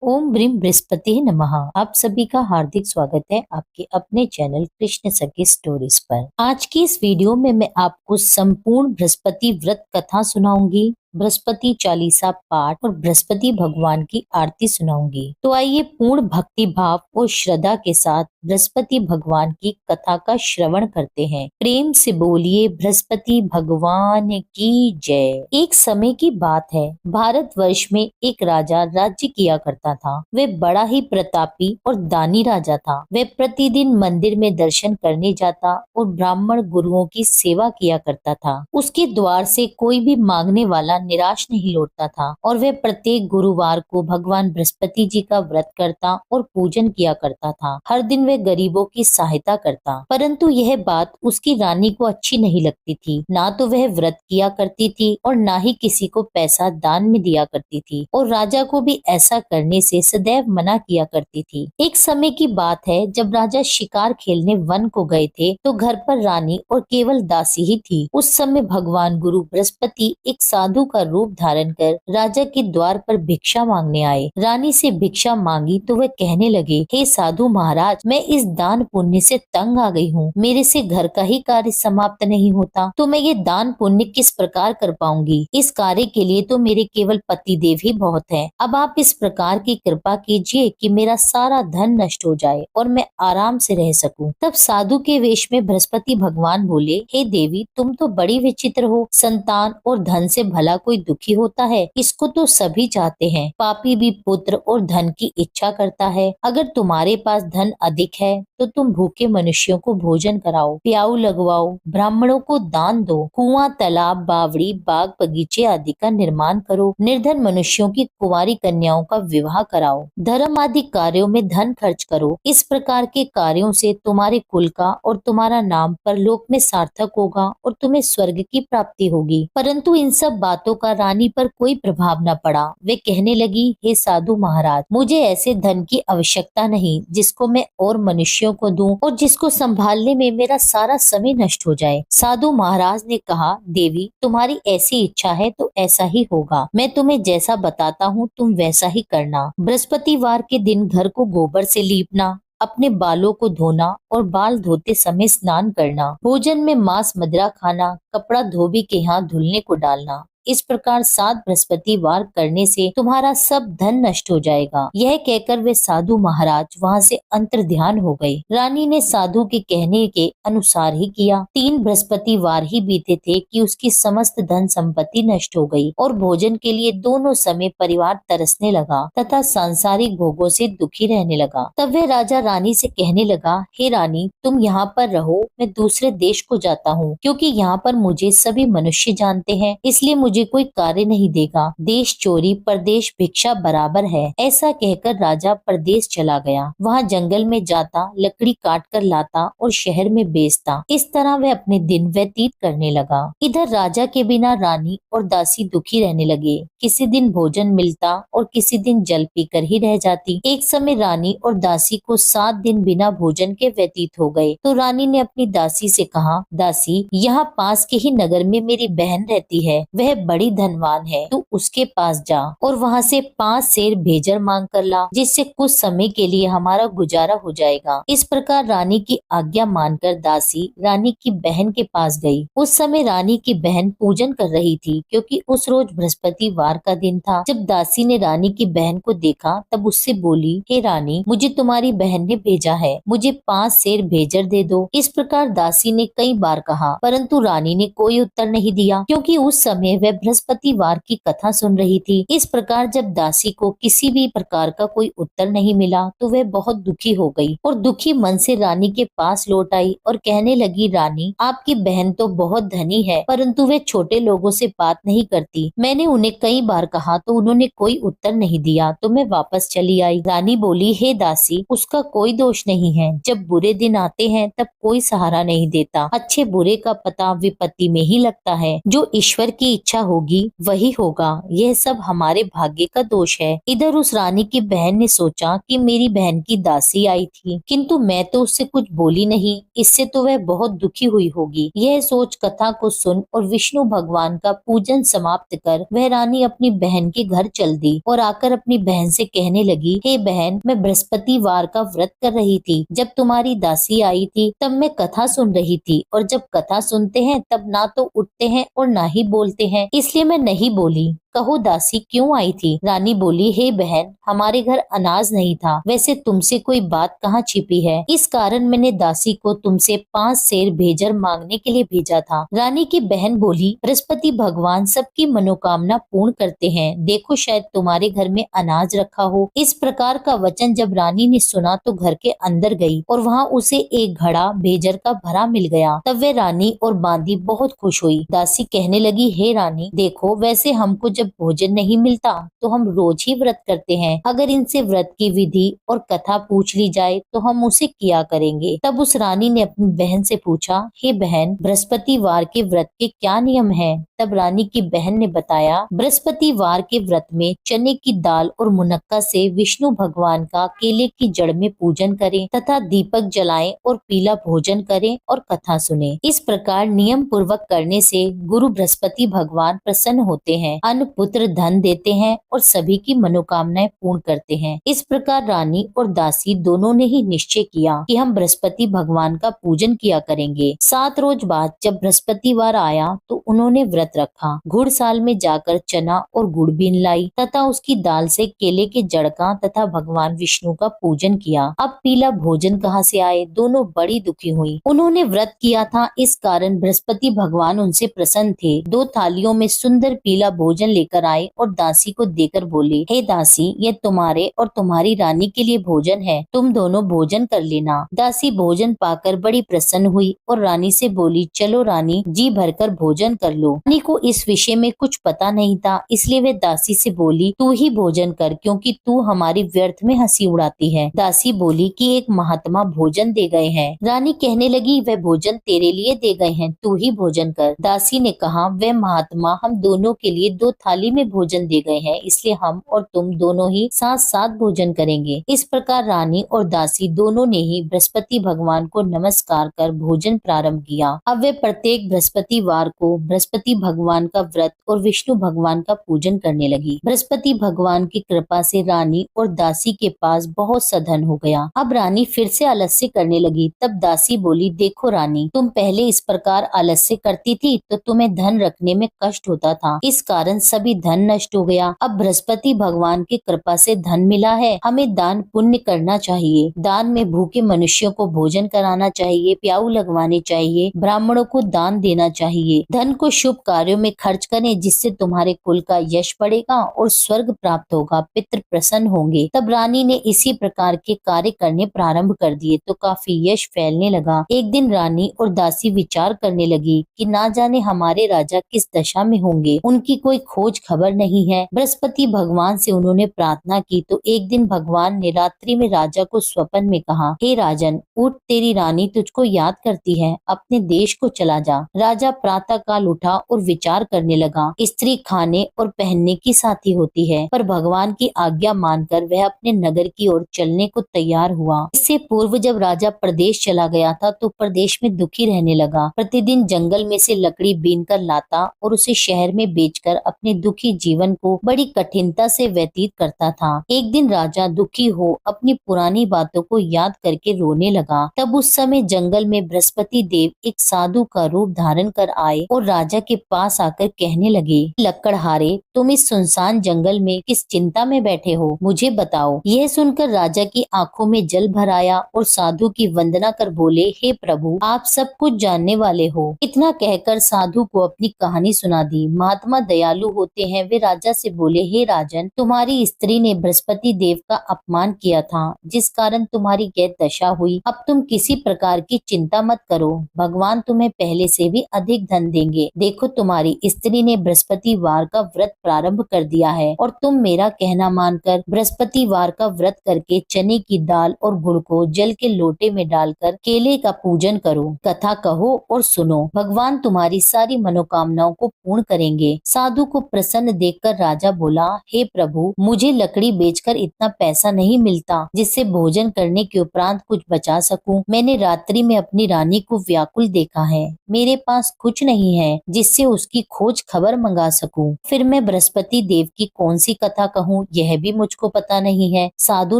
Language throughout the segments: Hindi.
ओम ब्रीम बृहस्पति नमः। आप सभी का हार्दिक स्वागत है आपके अपने चैनल कृष्ण सखी स्टोरीज पर। आज की इस वीडियो में मैं आपको संपूर्ण बृहस्पति व्रत कथा सुनाऊंगी, बृहस्पति चालीसा पाठ और बृहस्पति भगवान की आरती सुनाऊंगी। तो आइए पूर्ण भक्ति भाव और श्रद्धा के साथ बृहस्पति भगवान की कथा का श्रवण करते हैं। प्रेम से बोलिए बृहस्पति भगवान की जय। एक समय की बात है, भारतवर्ष में एक राजा राज्य किया करता था। वह बड़ा ही प्रतापी और दानी राजा था। वह प्रतिदिन मंदिर में दर्शन करने जाता और ब्राह्मण गुरुओं की सेवा किया करता था। उसके द्वार से कोई भी मांगने वाला निराश नहीं लौटता था और वह प्रत्येक गुरुवार को भगवान बृहस्पति जी का व्रत करता और पूजन किया करता था। हर दिन वह गरीबों की सहायता करता, परंतु यह बात उसकी रानी को अच्छी नहीं लगती थी। ना तो वह व्रत किया करती थी और ना ही किसी को पैसा दान में दिया करती थी, और राजा को भी ऐसा करने से सदैव मना किया करती थी। एक समय की बात है, जब राजा शिकार खेलने वन को गए थे तो घर पर रानी और केवल दासी ही थी। उस समय भगवान गुरु बृहस्पति एक साधु का रूप धारण कर राजा के द्वार पर भिक्षा मांगने आए। रानी से भिक्षा मांगी तो वह कहने लगे, हे साधु महाराज, मैं इस दान पुण्य से तंग आ गई हूँ। मेरे से घर का ही कार्य समाप्त नहीं होता, तो मैं ये दान पुण्य किस प्रकार कर पाऊंगी। इस कार्य के लिए तो मेरे केवल पति देव ही बहुत हैं। अब आप इस प्रकार की कृपा कीजिए कि मेरा सारा धन नष्ट हो जाए और मैं आराम से रह सकूं। तब साधु के वेश में बृहस्पति भगवान बोले, हे देवी, तुम तो बड़ी विचित्र हो। संतान और धन से भला कोई दुखी होता है? इसको तो सभी चाहते हैं। पापी भी पुत्र और धन की इच्छा करता है। अगर तुम्हारे पास धन अधिक है तो तुम भूखे मनुष्यों को भोजन कराओ, प्याऊ लगवाओ, ब्राह्मणों को दान दो, कुआं, तालाब, बावड़ी, बाग, बगीचे आदि का निर्माण करो, निर्धन मनुष्यों की कुंवारी कन्याओं का विवाह कराओ, धर्म आदि कार्यों में धन खर्च करो। इस प्रकार के कार्यों से तुम्हारे कुल का और तुम्हारा नाम परलोक में सार्थक होगा और तुम्हें स्वर्ग की प्राप्ति होगी। परंतु इन सब बातों का रानी पर कोई प्रभाव न पड़ा। वे कहने लगी, हे साधु महाराज, मुझे ऐसे धन की आवश्यकता नहीं जिसको मैं और मनुष्यों को दूं और जिसको संभालने में मेरा सारा समय नष्ट हो जाए। साधु महाराज ने कहा, देवी, तुम्हारी ऐसी इच्छा है तो ऐसा ही होगा। मैं तुम्हें जैसा बताता हूँ तुम वैसा ही करना। बृहस्पतिवार के दिन घर को गोबर से लीपना, अपने बालों को धोना और बाल धोते समय स्नान करना, भोजन में मांस मदिरा खाना, कपड़ा धोबी के हाथ धुलने को डालना। इस प्रकार 7 बृहस्पतिवार करने से तुम्हारा सब धन नष्ट हो जाएगा। यह कहकर वे साधु महाराज वहां से अंतर्ध्यान हो गए। रानी ने साधु के कहने के अनुसार ही किया। 3 बृहस्पतिवार ही बीते थे कि उसकी समस्त धन संपत्ति नष्ट हो गई और भोजन के लिए दोनों समय परिवार तरसने लगा तथा सांसारिक भोगों से दुखी रहने लगा। तब वह राजा रानी से कहने लगा, हे रानी, तुम यहाँ पर रहो, मैं दूसरे देश को जाता हूँ, क्योंकि यहाँ पर मुझे सभी मनुष्य जानते हैं, इसलिए मुझे कोई कार्य नहीं देगा। देश चोरी परदेश भिक्षा बराबर है। ऐसा कहकर राजा परदेश चला गया। वहाँ जंगल में जाता, लकड़ी काट कर लाता और शहर में बेचता। इस तरह वह अपने दिन व्यतीत करने लगा। इधर राजा के बिना रानी और दासी दुखी रहने लगे। किसी दिन भोजन मिलता और किसी दिन जल पीकर ही रह जाती। एक समय रानी और दासी को 7 दिन बिना भोजन के व्यतीत हो गए। तो रानी ने अपनी दासी से कहा, दासी, यहाँ पास के ही नगर में मेरी बहन रहती है, वह बड़ी धनवान है, तू उसके पास जा और वहाँ से 5 सेर भेजर मांग कर ला, जिससे कुछ समय के लिए हमारा गुजारा हो जाएगा। इस प्रकार रानी की आज्ञा मानकर दासी रानी की बहन के पास गई। उस समय रानी की बहन पूजन कर रही थी, क्योंकि उस रोज बृहस्पतिवार का दिन था। जब दासी ने रानी की बहन को देखा तब उससे बोली, हे रानी, मुझे तुम्हारी बहन ने भेजा है, मुझे 5 सेर भेजर दे दो। इस प्रकार दासी ने कई बार कहा, परंतु रानी ने कोई उत्तर नहीं दिया, क्योंकि उस समय वह बृहस्पतिवार की कथा सुन रही थी। इस प्रकार जब दासी को किसी भी प्रकार का कोई उत्तर नहीं मिला तो वह बहुत दुखी हो गई और दुखी मन से रानी के पास लौट आई और कहने लगी, रानी, आपकी बहन तो बहुत धनी है, परंतु वे छोटे लोगों से बात नहीं करती। मैंने उन्हें कई बार कहा तो उन्होंने कोई उत्तर नहीं दिया, तो मैं वापस चली आई। रानी बोली, हे दासी, उसका कोई दोष नहीं है। जब बुरे दिन आते हैं तब कोई सहारा नहीं देता। अच्छे बुरे का पता विपत्ति में ही लगता है। जो ईश्वर की इच्छा इच्छा होगी वही होगा, यह सब हमारे भाग्य का दोष है। इधर उस रानी की बहन ने सोचा कि मेरी बहन की दासी आई थी, किंतु मैं तो उससे कुछ बोली नहीं, इससे तो वह बहुत दुखी हुई होगी। यह सोच कथा को सुन और विष्णु भगवान का पूजन समाप्त कर वह रानी अपनी बहन के घर चल दी और आकर अपनी बहन से कहने लगी, हे बहन, मैं बृहस्पतिवार का व्रत कर रही थी। जब तुम्हारी दासी आई थी तब मैं कथा सुन रही थी, और जब कथा सुनते हैं तब ना तो उठते हैं और ना ही बोलते हैं, इसलिए मैं नहीं बोली। कहो दासी क्यों आई थी? रानी बोली, हे बहन, हमारे घर अनाज नहीं था, वैसे तुमसे कोई बात कहाँ छिपी है, इस कारण मैंने दासी को तुमसे 5 सेर भेजर मांगने के लिए भेजा था। रानी की बहन बोली, बृहस्पति भगवान सबकी मनोकामना पूर्ण करते हैं, देखो शायद तुम्हारे घर में अनाज रखा हो। इस प्रकार का वचन जब रानी ने सुना तो घर के अंदर गई और वहाँ उसे एक घड़ा भेजर का भरा मिल गया। तब वे रानी और बांदी बहुत खुश हुई। दासी कहने लगी, हे रानी, देखो वैसे हमको जब भोजन नहीं मिलता तो हम रोज ही व्रत करते हैं, अगर इनसे व्रत की विधि और कथा पूछ ली जाए तो हम उसे किया करेंगे। तब उस रानी ने अपनी बहन से पूछा, हे बहन, बृहस्पतिवार के व्रत के क्या नियम है? तब रानी की बहन ने बताया, बृहस्पतिवार के व्रत में चने की दाल और मुनक्का से विष्णु भगवान का केले की जड़ में पूजन करें तथा दीपक जलाएं और पीला भोजन करें और कथा सुने। इस प्रकार नियम पूर्वक करने से गुरु बृहस्पति भगवान प्रसन्न होते हैं, अन्न पुत्र धन देते हैं और सभी की मनोकामनाएं पूर्ण करते हैं। इस प्रकार रानी और दासी दोनों ने ही निश्चय किया कि हम बृहस्पति भगवान का पूजन किया करेंगे। 7 रोज बाद जब बृहस्पतिवार आया तो उन्होंने व्रत रखा। घुड़साल में जाकर चना और गुड़ बीन लाई तथा उसकी दाल से केले के जड़ का तथा भगवान विष्णु का पूजन किया। अब पीला भोजन कहाँ से आए? दोनों बड़ी दुखी हुई। उन्होंने व्रत किया था, इस कारण बृहस्पति भगवान उनसे प्रसन्न थे। 2 थालियों में सुंदर पीला भोजन लेकर आए और दासी को देकर बोले, हे दासी, ये तुम्हारे और तुम्हारी रानी के लिए भोजन है, तुम दोनों भोजन कर लेना। दासी भोजन पाकर बड़ी प्रसन्न हुई और रानी से बोली, चलो रानी, जी भरकर भोजन कर लो। रानी को इस विषय में कुछ पता नहीं था, इसलिए वे दासी से बोली, तू ही भोजन कर, क्योंकि तू हमारी व्यर्थ में हंसी उड़ाती है। दासी बोली कि एक महात्मा भोजन दे गए हैं। रानी कहने लगी, वह भोजन तेरे लिए दे गए हैं, तू ही भोजन कर। दासी ने कहा, वह महात्मा हम दोनों के लिए 2 थाली में भोजन दे गए हैं, इसलिए हम और तुम दोनों ही साथ साथ भोजन करेंगे। इस प्रकार रानी और दासी दोनों ने ही बृहस्पति भगवान को नमस्कार कर भोजन प्रारंभ किया। अब वे प्रत्येक बृहस्पतिवार को बृहस्पति भगवान का व्रत और विष्णु भगवान का पूजन करने लगी। बृहस्पति भगवान की कृपा से रानी और दासी के पास बहुत सा धन हो गया। अब रानी फिर से आलस्य करने लगी। तब दासी बोली, देखो रानी, तुम पहले इस प्रकार आलस्य करती थी तो तुम्हें धन रखने में कष्ट होता था, इस कारण सभी धन नष्ट हो गया। अब बृहस्पति भगवान की कृपा से धन मिला है, हमें दान पुण्य करना चाहिए। दान में भूखे मनुष्यों को भोजन कराना चाहिए, प्याऊ लगवाने चाहिए, ब्राह्मणों को दान देना चाहिए। धन को शुभ कार्यों में खर्च करें, जिससे तुम्हारे कुल का यश बढ़ेगा और स्वर्ग प्राप्त होगा, पितृ प्रसन्न होंगे। तब रानी ने इसी प्रकार के कार्य करने प्रारंभ कर दिए तो काफी यश फैलने लगा। एक दिन रानी और दासी विचार करने लगी कि ना जाने हमारे राजा किस दशा में होंगे, उनकी कोई खोज खबर नहीं है। बृहस्पति भगवान से उन्होंने प्रार्थना की तो एक दिन भगवान ने रात्रि में राजा को स्वप्न में कहा, हे राजन, उठ, तेरी रानी तुझको याद करती है, अपने देश को चला जा। राजा प्रातः काल उठा और विचार करने लगा। स्त्री खाने और पहनने की साथी होती है, पर भगवान की आज्ञा मानकर वह अपने नगर की ओर चलने को तैयार हुआ। इससे पूर्व जब राजा प्रदेश चला गया था तो प्रदेश में दुखी रहने लगा। प्रतिदिन जंगल में से लकड़ी बीन कर लाता और उसे शहर में बेचकर अपने दुखी जीवन को बड़ी कठिनता से व्यतीत करता था। एक दिन राजा दुखी हो अपनी पुरानी बातों को याद करके रोने लगा। तब उस समय जंगल में बृहस्पति देव एक साधु का रूप धारण कर आए और राजा के पास आकर कहने लगे, लकड़हारे, तुम इस सुनसान जंगल में किस चिंता में बैठे हो, मुझे बताओ। यह सुनकर राजा की आंखों में जल भर आया और साधु की वंदना कर बोले, हे प्रभु, आप सब कुछ जानने वाले हो। इतना कहकर साधु को अपनी कहानी सुना दी। महात्मा दयालु होते हैं वे राजा से बोले, हे राजन, तुम्हारी स्त्री ने बृहस्पति देव का अपमान किया था, जिस कारण तुम्हारी यह दशा हुई। अब तुम किसी प्रकार की चिंता मत करो, भगवान तुम्हें पहले से भी अधिक धन देंगे। देखो, तुम्हारी स्त्री ने बृहस्पतिवार का व्रत प्रारंभ कर दिया है और तुम मेरा कहना मानकर बृहस्पतिवार का व्रत करके चने की दाल और गुड़ को जल के लोटे में डालकर केले का पूजन करो, कथा कहो और सुनो। भगवान तुम्हारी सारी मनोकामनाओं को पूर्ण करेंगे। साधु को प्रसन्न देखकर राजा बोला, हे प्रभु, मुझे लकड़ी बेचकर इतना पैसा नहीं मिलता जिससे भोजन करने के उपरांत कुछ बचा सकूं। मैंने रात्रि में अपनी रानी को व्याकुल देखा है। मेरे पास कुछ नहीं है जिससे उसकी खोज खबर मंगा सकूं। फिर मैं बृहस्पति देव की कौन सी कथा कहूँ, यह भी मुझको पता नहीं है। साधु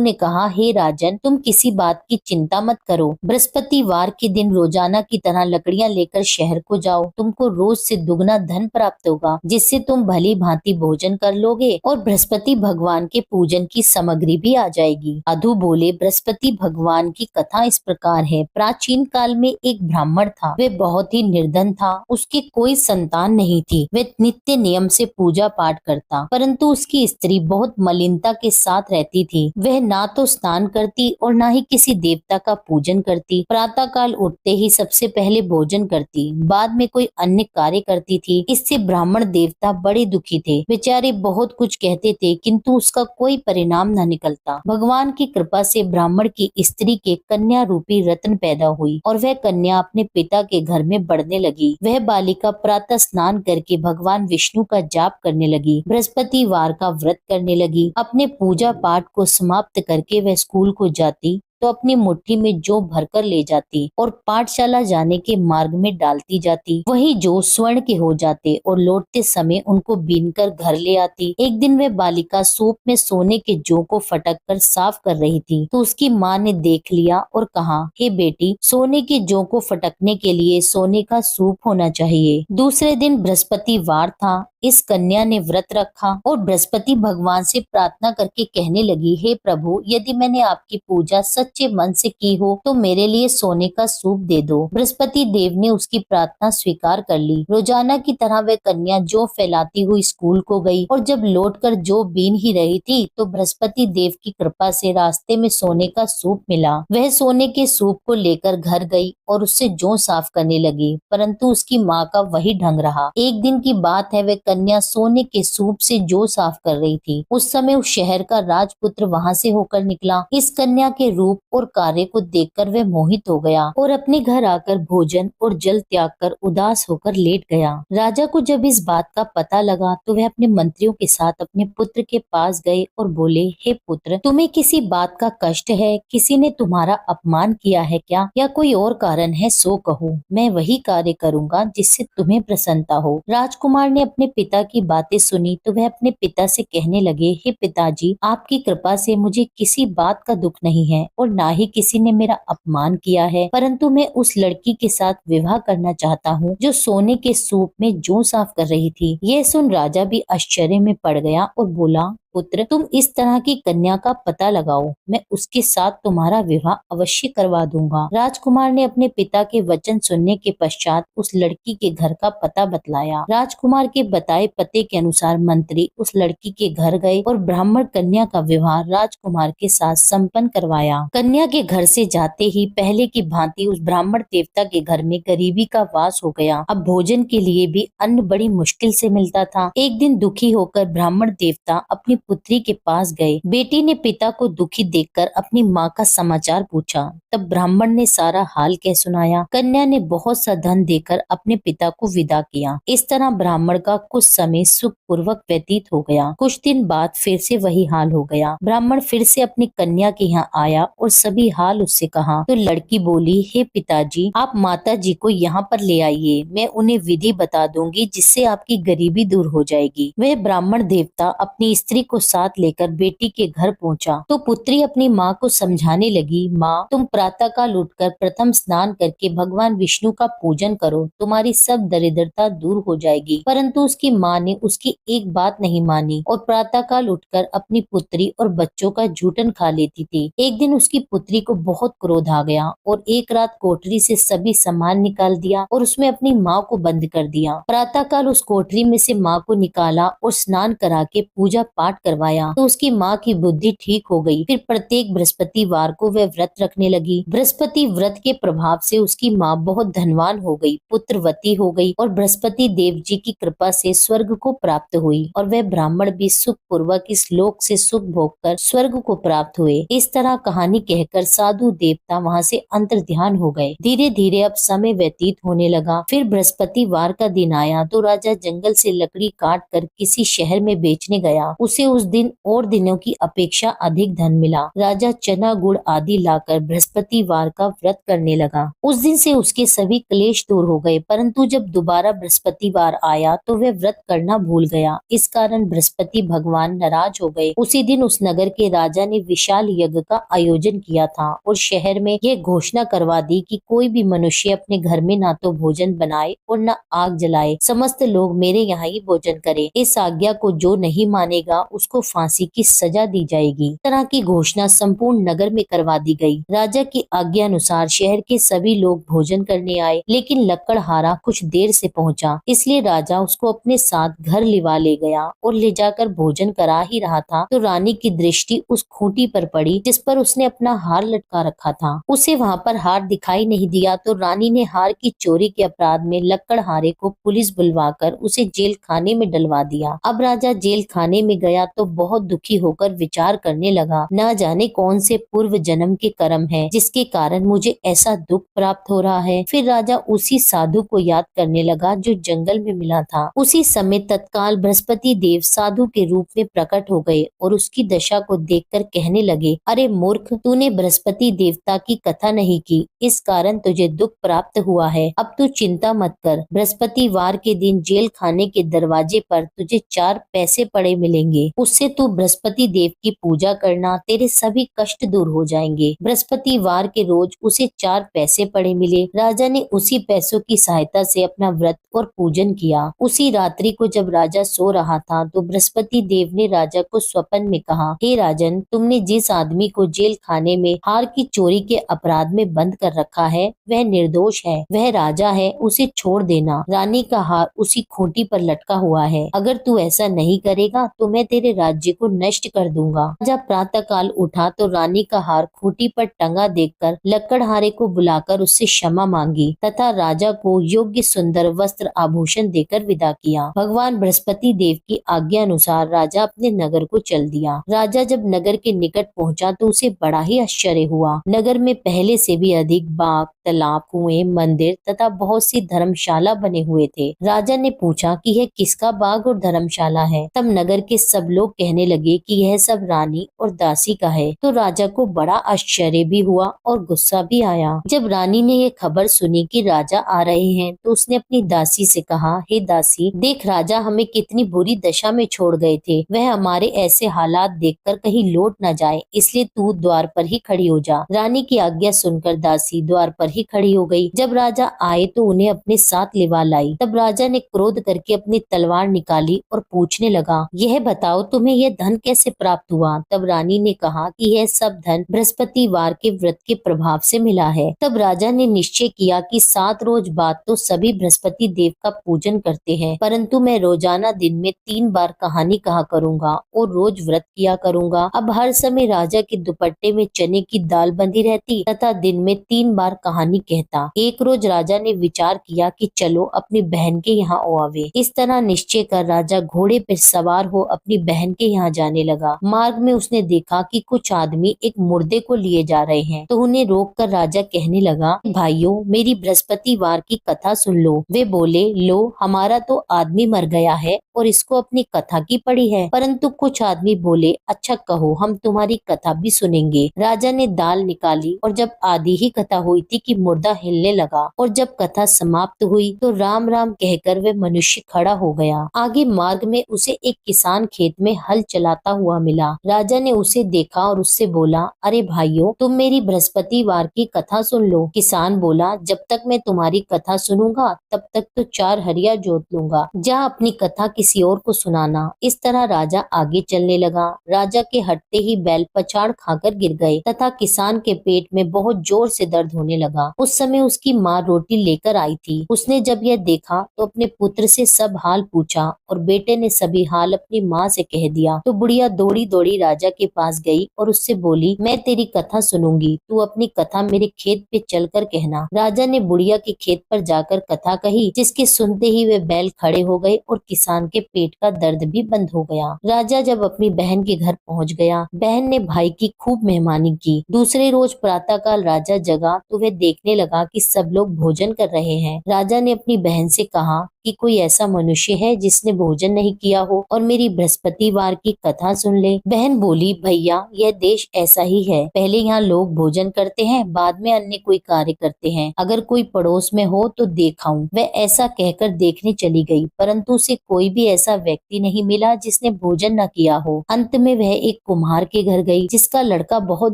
ने कहा, हे राजन, तुम किसी बात की चिंता मत करो। बृहस्पतिवार के दिन रोजाना की तरह लकड़ियां लेकर शहर को जाओ। तुमको रोज से दुगना धन प्राप्त होगा, जिससे तुम भली भांति भोजन कर लोगे और बृहस्पति भगवान के पूजन की सामग्री भी आ जाएगी। साधु बोले, बृहस्पति भगवान की कथा इस प्रकार है। प्राचीन काल में एक ब्राह्मण था। वह बहुत ही निर्धन था। उसकी कोई संतान नहीं थी। वह नित्य नियम से पूजा पाठ करता, परंतु उसकी स्त्री बहुत मलिनता के साथ रहती थी। वह ना तो स्नान करती और ना ही किसी देवता का पूजन करती। प्रातः काल उठते ही सबसे पहले भोजन करती, बाद में कोई अन्य कार्य करती थी। इससे ब्राह्मण देवता बड़े दुखी थे। बेचारे बहुत कुछ कहते थे, किंतु उसका कोई परिणाम न निकलता। भगवान की कृपा से ब्राह्मण की स्त्री के कन्या रूपी रत्न पैदा हुई और वह कन्या अपने पिता के घर में बढ़ने लगी। वह बालिका प्रातः स्नान करके भगवान विष्णु का जाप करने लगी, बृहस्पतिवार का व्रत करने लगी। अपने पूजा पाठ को समाप्त करके वह स्कूल को जाती तो अपनी मुट्ठी में जौ भरकर ले जाती और पाठशाला जाने के मार्ग में डालती जाती। वही जौ स्वर्ण के हो जाते और लौटते समय उनको बीनकर घर ले आती। एक दिन वह बालिका सूप में सोने के जौ को फटक कर साफ कर रही थी, तो उसकी माँ ने देख लिया और कहा, हे बेटी, सोने के जौ को फटकने के लिए सोने का सूप होना चाहिए। दूसरे दिन बृहस्पतिवार था। इस कन्या ने व्रत रखा और बृहस्पति भगवान से प्रार्थना करके कहने लगी, हे प्रभु, यदि मैंने आपकी पूजा सच्चे मन से की हो तो मेरे लिए सोने का सूप दे दो। बृहस्पति देव ने उसकी प्रार्थना स्वीकार कर ली। रोजाना की तरह वह कन्या जौ फैलाती हुई स्कूल को गई और जब लौटकर जौ बीन ही रही थी तो बृहस्पति देव की कृपा से रास्ते में सोने का सूप मिला। वह सोने के सूप को लेकर घर गई और उससे जौ साफ करने लगी, परंतु उसकी माँ का वही ढंग रहा। एक दिन की बात है, वह कन्या सोने के सूप से जौ साफ कर रही थी। उस समय उस शहर का राजपुत्र वहां से होकर निकला। इस कन्या के रूप और कार्य को देखकर वह मोहित हो गया और अपने घर आकर भोजन और जल त्याग कर उदास होकर लेट गया। राजा को जब इस बात का पता लगा तो वह अपने मंत्रियों के साथ अपने पुत्र के पास गए और बोले, हे पुत्र, तुम्हें किसी बात का कष्ट है? किसी ने तुम्हारा अपमान किया है क्या, या कोई और कारण है? सो कहो, मैं वही कार्य करूंगा जिससे तुम्हें प्रसन्नता हो। राजकुमार ने अपने पिता की बातें सुनी तो वह अपने पिता से कहने लगे, हे पिताजी, आपकी कृपा से मुझे किसी बात का दुख नहीं है और ना ही किसी ने मेरा अपमान किया है, परंतु मैं उस लड़की के साथ विवाह करना चाहता हूँ जो सोने के सूप में जौ साफ कर रही थी। यह सुन राजा भी आश्चर्य में पड़ गया और बोला, पुत्र, तुम इस तरह की कन्या का पता लगाओ, मैं उसके साथ तुम्हारा विवाह अवश्य करवा दूंगा। राजकुमार ने अपने पिता के वचन सुनने के पश्चात उस लड़की के घर का पता बतलाया। राजकुमार के बताए पते के अनुसार मंत्री उस लड़की के घर गए और ब्राह्मण कन्या का विवाह राजकुमार के साथ संपन्न करवाया। कन्या के घर से जाते ही पहले की भांति उस ब्राह्मण देवता के घर में गरीबी का वास हो गया। अब भोजन के लिए भी अन्न बड़ी मुश्किल से मिलता था। एक दिन दुखी होकर ब्राह्मण देवता अपनी पुत्री के पास गए। बेटी ने पिता को दुखी देखकर अपनी माँ का समाचार पूछा। तब ब्राह्मण ने सारा हाल कह सुनाया। कन्या ने बहुत सा धन देकर अपने पिता को विदा किया। इस तरह ब्राह्मण का कुछ समय सुख पूर्वक व्यतीत हो गया। कुछ दिन बाद फिर से वही हाल हो गया। ब्राह्मण फिर से अपनी कन्या के यहाँ आया और सभी हाल उससे कहा तो लड़की बोली, हे पिताजी, आप माता जी को यहाँ पर ले आइए, मैं उन्हें विधि बता दूंगी जिससे आपकी गरीबी दूर हो जाएगी। वह ब्राह्मण देवता अपनी स्त्री को साथ लेकर बेटी के घर पहुंचा तो पुत्री अपनी माँ को समझाने लगी, माँ तुम प्रातःकाल उठकर प्रथम स्नान करके भगवान विष्णु का पूजन करो, तुम्हारी सब दरिद्रता दूर हो जाएगी। परंतु उसकी माँ ने उसकी एक बात नहीं मानी और प्रातःकाल उठकर अपनी पुत्री और बच्चों का जूठन खा लेती थी। एक दिन उसकी पुत्री को बहुत क्रोध आ गया और एक रात कोठरी से सभी सामान निकाल दिया और उसमें अपनी माँ को बंद कर दिया। प्रातःकाल उस कोठरी में से माँ को निकाला और स्नान करा के पूजा पाठ करवाया तो उसकी माँ की बुद्धि ठीक हो गई। फिर प्रत्येक बृहस्पतिवार को वह व्रत रखने लगी। बृहस्पति व्रत के प्रभाव से उसकी माँ बहुत धनवान हो गई, पुत्रवती हो गई और बृहस्पति देव जी की कृपा से स्वर्ग को प्राप्त हुई और वह ब्राह्मण भी सुख पूर्वक इस लोक से सुख भोग कर स्वर्ग को प्राप्त हुए। इस तरह कहानी कहकर साधु देवता वहाँ से अंतर्ध्यान हो गए। धीरे धीरे अब समय व्यतीत होने लगा। फिर बृहस्पतिवार का दिन आया तो राजा जंगल से लकड़ी काट कर किसी शहर में बेचने गया। उसे उस दिन और दिनों की अपेक्षा अधिक धन मिला। राजा चना गुड़ आदि लाकर बृहस्पतिवार का व्रत करने लगा। उस दिन से उसके सभी क्लेश दूर हो गए, परंतु जब दोबारा बृहस्पतिवार आया तो वह व्रत करना भूल गया। इस कारण बृहस्पति भगवान नाराज हो गए। उसी दिन उस नगर के राजा ने विशाल यज्ञ का आयोजन किया था और शहर में यह घोषणा करवा दी कि कोई भी मनुष्य अपने घर में ना तो भोजन बनाए और न आग जलाए, समस्त लोग मेरे यहाँ ही भोजन करें। इस आज्ञा को जो नहीं मानेगा उसको फांसी की सजा दी जाएगी। इस तरह की घोषणा संपूर्ण नगर में करवा दी गई। राजा की आज्ञा अनुसार शहर के सभी लोग भोजन करने आए, लेकिन लकड़हारा कुछ देर से पहुंचा, इसलिए राजा उसको अपने साथ घर लिवा ले गया और ले जाकर भोजन करा ही रहा था तो रानी की दृष्टि उस खूंटी पर पड़ी जिस पर उसने अपना हार लटका रखा था। उसे वहाँ पर हार दिखाई नहीं दिया तो रानी ने हार की चोरी के अपराध में लकड़हारे को पुलिस बुलवाकर उसे जेल खाने में डलवा दिया। अब राजा जेल खाने में गया तो बहुत दुखी होकर विचार करने लगा, न जाने कौन से पूर्व जन्म के कर्म है जिसके कारण मुझे ऐसा दुख प्राप्त हो रहा है। फिर राजा उसी साधु को याद करने लगा जो जंगल में मिला था। उसी समय तत्काल बृहस्पति देव साधु के रूप में प्रकट हो गए और उसकी दशा को देखकर कहने लगे, अरे मूर्ख, तूने बृहस्पति देवता की कथा नहीं की, इस कारण तुझे दुख प्राप्त हुआ है। अब तू चिंता मत कर, बृहस्पतिवार के दिन जेल खाने के दरवाजे पर तुझे 4 पैसे पड़े मिलेंगे, उससे तू बृहस्पति देव की पूजा करना, तेरे सभी कष्ट दूर हो जाएंगे। बृहस्पतिवार के रोज उसे 4 पैसे पड़े मिले। राजा ने उसी पैसों की सहायता से अपना व्रत और पूजन किया। उसी रात्रि को जब राजा सो रहा था तो बृहस्पति देव ने राजा को स्वप्न में कहा, हे राजन, तुमने जिस आदमी को जेल खाने में हार की चोरी के अपराध में बंद कर रखा है वह निर्दोष है, वह राजा है, उसे छोड़ देना। रानी का हार उसी खूंटी पर लटका हुआ है, अगर तू ऐसा नहीं करेगा तो मैं तेरे राज्य को नष्ट कर दूंगा। राजा प्रातःकाल उठा तो रानी का हार खूंटी पर टंगा देखकर लकड़हारे को बुलाकर उससे क्षमा मांगी तथा राजा को योग्य सुंदर वस्त्र आभूषण देकर विदा किया। भगवान बृहस्पति देव की आज्ञा अनुसार राजा अपने नगर को चल दिया। राजा जब नगर के निकट पहुंचा तो उसे बड़ा ही आश्चर्य हुआ। नगर में पहले से भी अधिक बाग, तालाब, कुएं, मंदिर तथा बहुत सी धर्मशाला बने हुए थे। राजा ने पूछा कि यह किसका बाग और धर्मशाला है। तब नगर के सब लोग कहने लगे कि यह सब रानी और दासी का है। तो राजा को बड़ा आश्चर्य भी हुआ और गुस्सा भी आया। जब रानी ने यह खबर सुनी कि राजा आ रहे हैं तो उसने अपनी दासी से कहा, हे दासी, देख राजा हमें कितनी बुरी दशा में छोड़ गए थे, वह हमारे ऐसे हालात देखकर कहीं लौट न जाए, इसलिए तू द्वार पर ही खड़ी हो जा। रानी की आज्ञा सुनकर दासी द्वार पर ही खड़ी हो गई। जब राजा आए तो उन्हें अपने साथ लिवा लाई। तब राजा ने क्रोध करके अपनी तलवार निकाली और पूछने लगा, यह बताओ तुम्हें यह धन कैसे प्राप्त हुआ। तब रानी ने कहा कि यह सब धन बृहस्पतिवार के व्रत के प्रभाव से मिला है। तब राजा ने निश्चय किया कि 7 रोज बाद तो सभी बृहस्पति देव का पूजन करते हैं, परंतु मैं रोजाना दिन में 3 बार कहानी कहा करूंगा और रोज व्रत किया करूंगा। अब हर समय राजा के दुपट्टे में चने की दाल बंधी रहती तथा दिन में 3 बार कहानी कहता। एक रोज राजा ने विचार किया कि चलो अपनी बहन के यहाँ आवे। इस तरह निश्चय कर राजा घोड़े पर सवार हो अपनी बहन के यहाँ जाने लगा। मार्ग में उसने देखा कि कुछ आदमी एक मुर्दे को लिए जा रहे हैं, तो उन्हें रोक कर राजा कहने लगा, भाइयों, मेरी बृहस्पतिवार की कथा सुन लो। वे बोले, लो, हमारा तो आदमी मर गया है और इसको अपनी कथा की पड़ी है। परंतु कुछ आदमी बोले, अच्छा कहो, हम तुम्हारी कथा भी सुनेंगे। राजा ने दाल निकाली और जब आधी ही कथा हुई थी कि क्योंकि मुर्दा हिलने लगा और जब कथा समाप्त हुई तो राम राम कहकर वह मनुष्य खड़ा हो गया। आगे मार्ग में उसे एक किसान खेत में हल चलाता हुआ मिला। राजा ने उसे देखा और उससे बोला, अरे भाइयों, तुम मेरी बृहस्पतिवार की कथा सुन लो। किसान बोला, जब तक मैं तुम्हारी कथा सुनूंगा तब तक तो 4 हरिया जोत लूंगा। जा अपनी कथा किसी और को सुनाना। इस तरह राजा आगे चलने लगा। राजा के हटते ही बैल पछाड़ खाकर गिर गए तथा किसान के पेट में बहुत जोर से दर्द होने लगा। उस समय उसकी माँ रोटी लेकर आई थी। उसने जब यह देखा तो अपने पुत्र से सब हाल पूछा और बेटे ने सभी हाल अपनी माँ से कह दिया। तो बुढ़िया दौड़ी दौड़ी राजा के पास गई और उससे बोली, मैं तेरी कथा सुनूंगी, तू अपनी कथा मेरे खेत पे चलकर कहना। राजा ने बुढ़िया के खेत पर जाकर कथा कही, जिसके सुनते ही वे बैल खड़े हो गए और किसान के पेट का दर्द भी बंद हो गया। राजा जब अपनी बहन के घर पहुंच गया, बहन ने भाई की खूब मेहमानी की। दूसरे रोज प्रातःकाल राजा जगा तो वह देखने लगा कि सब लोग भोजन कर रहे हैं। राजा ने अपनी बहन से कहा कि कोई ऐसा मनुष्य है जिसने भोजन नहीं किया हो और मेरी बृहस्पतिवार की कथा सुन ले। बहन बोली, भैया, यह देश ऐसा ही है। पहले यहाँ लोग भोजन करते हैं, बाद में अन्य कोई कार्य करते हैं। अगर कोई पड़ोस में हो तो देखाऊं। वह ऐसा कहकर देखने चली गई, परंतु उसे कोई भी ऐसा व्यक्ति नहीं मिला जिसने भोजन न किया हो। अंत में वह एक कुम्हार के घर गई, जिसका लड़का बहुत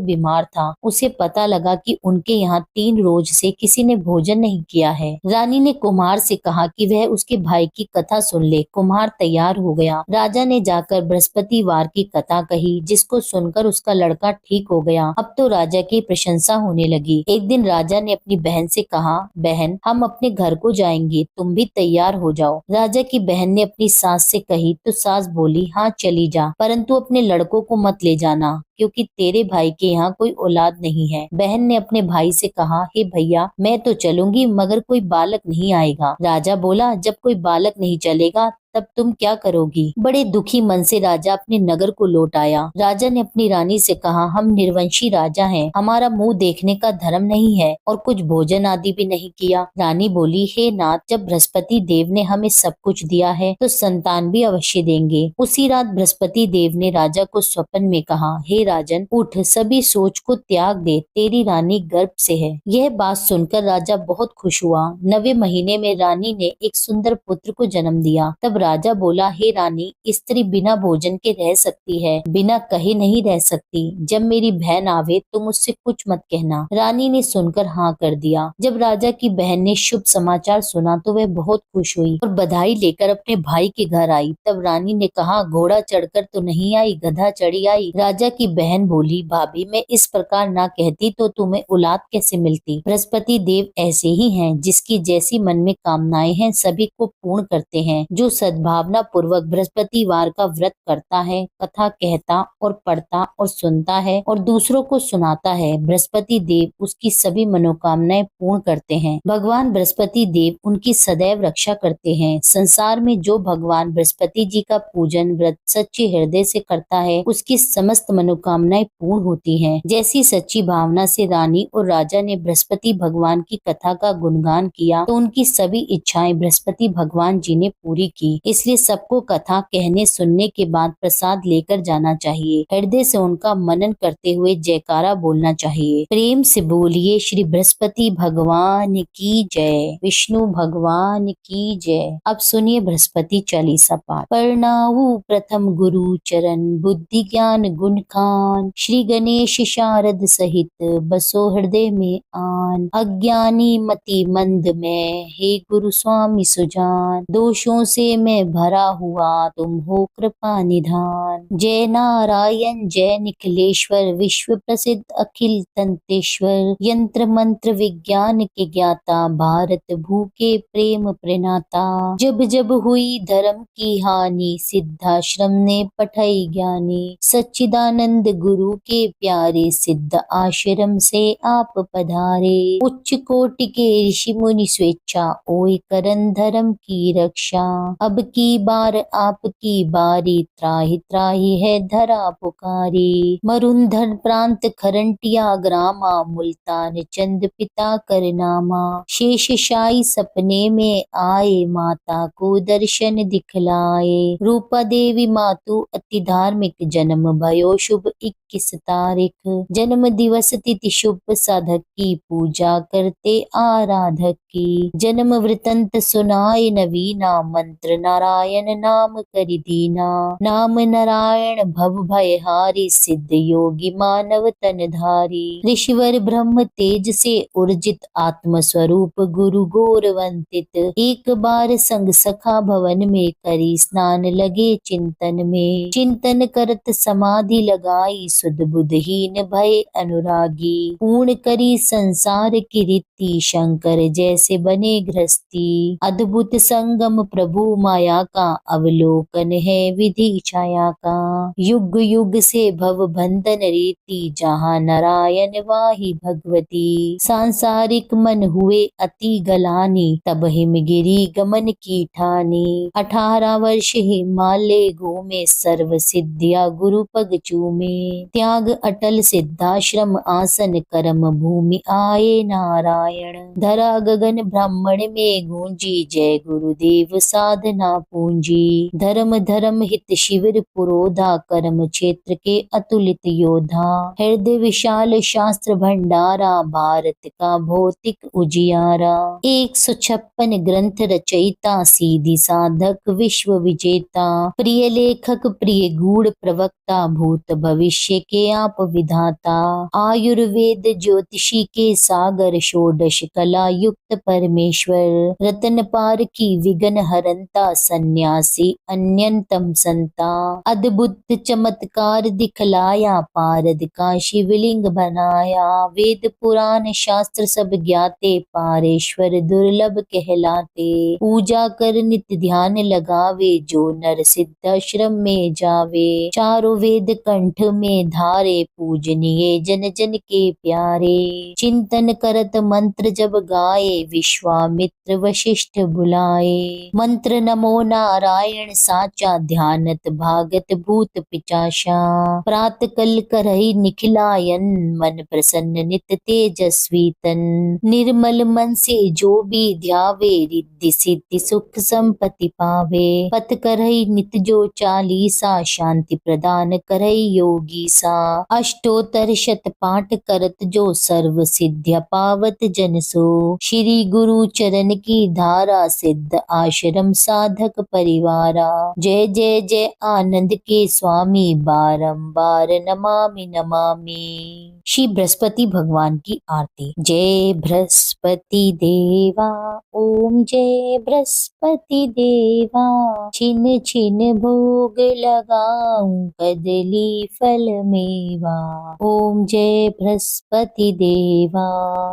बीमार था। उसे पता लगा कि उनके यहाँ 3 रोज से किसी ने भोजन नहीं किया है। रानी ने कुम्हार से कहा कि वह उसके भाई की कथा सुन ले। कुम्हार तैयार हो गया। राजा ने जाकर बृहस्पतिवार की कथा कही, जिसको सुनकर उसका लड़का ठीक हो गया। अब तो राजा की प्रशंसा होने लगी। एक दिन राजा ने अपनी बहन से कहा, बहन, हम अपने घर को जाएंगे, तुम भी तैयार हो जाओ। राजा की बहन ने अपनी सास से कही तो सास बोली, हाँ चली जा, परंतु अपने लड़कों को मत ले जाना, क्योंकि तेरे भाई के यहाँ कोई औलाद नहीं है। बहन ने अपने भाई से कहा, हे भैया, मैं तो चलूंगी मगर कोई बालक नहीं आएगा। राजा बोला, जब कोई बालक नहीं चलेगा तब तुम क्या करोगी? बड़े दुखी मन से राजा अपने नगर को लौट आया। राजा ने अपनी रानी से कहा, हम निर्वंशी राजा हैं, हमारा मुंह देखने का धर्म नहीं है और कुछ भोजन आदि भी नहीं किया। रानी बोली, हे नाथ, जब बृहस्पति देव ने हमें सब कुछ दिया है तो संतान भी अवश्य देंगे। उसी रात बृहस्पति देव ने राजा को स्वप्न में कहा, हे राजन, उठ, सभी सोच को त्याग दे, तेरी रानी गर्भ से है। यह बात सुनकर राजा बहुत खुश हुआ। 9वें महीने में रानी ने एक सुंदर पुत्र को जन्म दिया। तब राजा बोला, हे रानी, स्त्री बिना भोजन के रह सकती है, बिना कहे नहीं रह सकती। जब मेरी बहन आवे तो मुझसे कुछ मत कहना। रानी ने सुनकर हाँ कर दिया। जब राजा की बहन ने शुभ समाचार सुना तो वह बहुत खुश हुई और बधाई लेकर अपने भाई के घर आई। तब रानी ने कहा, घोड़ा चढ़कर तो नहीं आई, गधा चढ़ी आई। राजा की बहन बोली, भाभी, मैं इस प्रकार ना कहती तो तुम्हें औलाद कैसे मिलती? बृहस्पति देव ऐसे ही हैं, जिसकी जैसी मन में कामनाएं हैं सभी को पूर्ण करते हैं। जो सद्भावना पूर्वक बृहस्पतिवार का व्रत करता है, कथा कहता और पढ़ता और सुनता है और दूसरों को सुनाता है, बृहस्पति देव उसकी सभी मनोकामनाएं पूर्ण करते हैं। भगवान बृहस्पति देव उनकी सदैव रक्षा करते हैं। संसार में जो भगवान बृहस्पति जी का पूजन व्रत सच्चे हृदय से करता है, उसकी समस्त मनोकामनाएं पूर्ण होती हैं। जैसी सच्ची भावना से रानी और राजा ने बृहस्पति भगवान की कथा का गुणगान किया तो उनकी सभी इच्छाएं बृहस्पति भगवान जी ने पूरी की। इसलिए सबको कथा कहने सुनने के बाद प्रसाद लेकर जाना चाहिए। हृदय से उनका मनन करते हुए जयकारा बोलना चाहिए। प्रेम से बोलिए, श्री बृहस्पति भगवान की जय, विष्णु भगवान की जय। अब सुनिए बृहस्पति चालीसा पाठ। प्रणाऊ प्रथम गुरु चरण, बुद्धि ज्ञान गुण खान, श्री गणेश शारद सहित बसो हृदय में आन। अज्ञानी मति मंद में, हे गुरु स्वामी सुजान, दोषों से मैं भरा हुआ, तुम हो कृपा निधान। जय नारायण जय निखिलेश्वर, विश्व प्रसिद्ध अखिल तंतेश्वर, यंत्र मंत्र विज्ञान के ज्ञाता, भारत भू के प्रेम प्रेनाता। जब जब हुई धर्म की हानि, सिद्धाश्रम ने पठाई ज्ञानी, सच्चिदानंद गुरु के प्यारे, सिद्ध आश्रम से आप पधारे। उच्च कोटि के ऋषि मुनि स्वेच्छा, ओए करन धर्म की रक्षा। अब अब की बार आपकी बारी, त्राहि त्राहि है धरा पुकारी। मरुंधर प्रांत खरंटिया ग्रामा, मुल्तान चंद पिता करनामा। शेष शाही सपने में आए, माता को दर्शन दिखलाए। रूपा देवी मातु अति धार्मिक, जन्म भयो शुभ 21 तारीख। जन्म दिवस तिथि शुभ, साधक की पूजा करते आराधक की। जन्म वृतंत सुनाए नवीना, मंत्र नारायण नाम करि दीना। नाम नारायण भव भय हारी, सिद्ध योगी मानव तन धारी। ऋषिवर ब्रह्म तेज से उर्जित, आत्म स्वरूप गुरु गौरवंतित। एक बार संग सखा भवन में, करी स्नान लगे चिंतन में। चिंतन करत समाधि लगाई, सुध बुधहीन भय अनुरागी। पूर्ण करी संसार की रीति, शंकर जैसे बने गृहस्थी। अद्भुत संगम प्रभु माया का, अवलोकन है विधि छाया का। युग युग से भव बंधन रीति, जहाँ नारायण वाही भगवती। सांसारिक मन हुए अति गलानी, तब हिमगिरी गमन की ठानी। 18 वर्ष हिमालय घूमे, सर्व सिद्धिया गुरु पग चूमे। त्याग अटल सिद्धाश्रम आसन, कर्म भूमि आए नारायण। धरा गगन ब्राह्मण में गूंजी, जय गुरुदेव साधना पूंजी। धर्म धर्म हित शिविर पुरोधा, कर्म क्षेत्र के अतुलित योधा। हृदय विशाल शास्त्र भंडारा, भारत का भौतिक उजियारा। 156 ग्रंथ रचयिता, सीधी साधक विश्व विजेता। प्रिय लेखक प्रिय गूढ़ प्रवक्ता, भूत भविष्य के आप विधाता। आयुर्वेद ज्योतिषी के सागर, षोडश कला युक्त परमेश्वर। रतन पार की विघ्न हरंता, सन्यासी अन्यतम संता। अद्भुत चमत्कार दिखलाया, पारद का शिवलिंग बनाया। वेद पुराण शास्त्र सब ज्ञाते, पारेश्वर दुर्लभ कहलाते। पूजा कर नित्य ध्यान लगावे, जो नर सिद्धाश्रम में जावे। चारों वेद कंठ में धारे, पूजनीय जन जन के प्यारे। चिंतन करत मंत्र जब गाए, विश्वामित्र वशिष्ठ बुलाए। मंत्र नमो नारायण साचा, ध्यानत भागत भूत पिचाशा। प्रात कल करहि निखिलायन, मन प्रसन्न नित तेजस्वी तन। निर्मल मन से जो भी ध्यावे, रिद्धि सिद्धि सुख संपत्ति पावे। पथ करहि नित जो चालीसा, शांति प्रदान करहि योगी सा। अष्टोत्तर शत पाठ करत जो, सर्व सिद्ध्या पावत जन सो। श्री गुरु चरण की धारा, सिद्ध आश्रम साधक परिवारा। जय जय जय आनंद के स्वामी, बारंबार नमामि नमामि। श्री बृहस्पति भगवान की आरती। जय बृहस्पति देवा, ओम जय बृहस्पति देवा। छिन छिन भोग लगाऊं, कदली फल मेवा। ओम जय बृहस्पति देवा,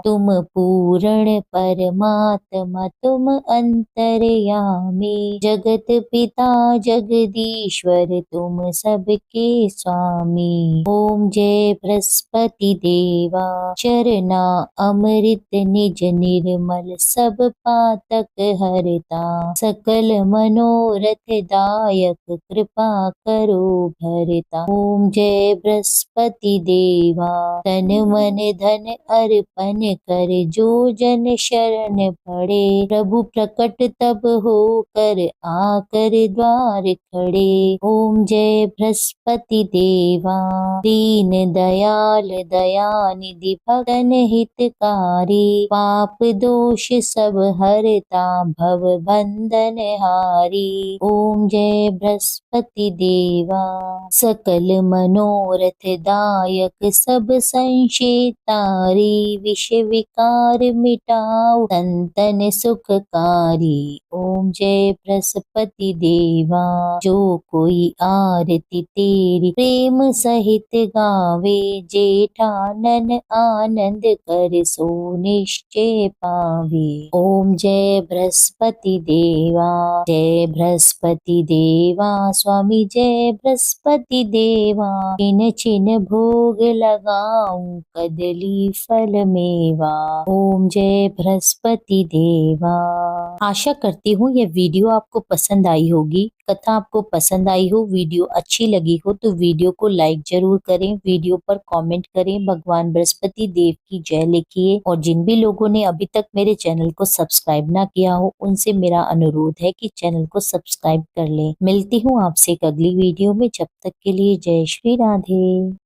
तुम पूर्ण परमात्मा, तुम अंतर्यामी। जगत पिता जगदीश्वर, तुम सबके स्वामी। ओम जय बृहस्पति देवा, चरना अमृत निज निर्मल, सब पातक हरता। सकल मनोरथ दायक, कृपा करो भरता। ओम जय बृहस्पति देवा, तन मन धन अर्पण कर, जो जन शरण पड़े। प्रभु प्रकट तब हो कर, आकर द्वार खड़े। ओम जय बृहस्पति देवा, दीन दयाल दयानिधि, भक्तन हितकारी। पाप दोष सब हरता, भव बंधन हारी। ओम जय बृहस्पति देवा, सकल मनोरथ दायक, सब संशय तारी। विष विकार मिटाओ, संतन सुखकारी। ओम जय बृहस्पति देवा, जो कोई आरती तेरी प्रेम सहित गावे। जेठानन आनंद कर, सो निश्चय पावे। ओम जय बृहस्पति देवा, जय बृहस्पति देवा। स्वामी जय बृहस्पति देवा, छिन छिन भोग लगाऊं, कदली फल मेवा। ओम जय बृहस्पति देवा। आशा करती हूँ यह वीडियो आपको पसंद आई होगी। कथा आपको पसंद आई हो, वीडियो अच्छी लगी हो तो वीडियो को लाइक जरूर करें, वीडियो पर कमेंट करें, भगवान बृहस्पति देव की जय लिखिए और जिन भी लोगों ने अभी तक मेरे चैनल को सब्सक्राइब ना किया हो उनसे मेरा अनुरोध है कि चैनल को सब्सक्राइब कर लें। मिलती हूँ आपसे एक अगली वीडियो में, जब तक के लिए जय श्री राधे।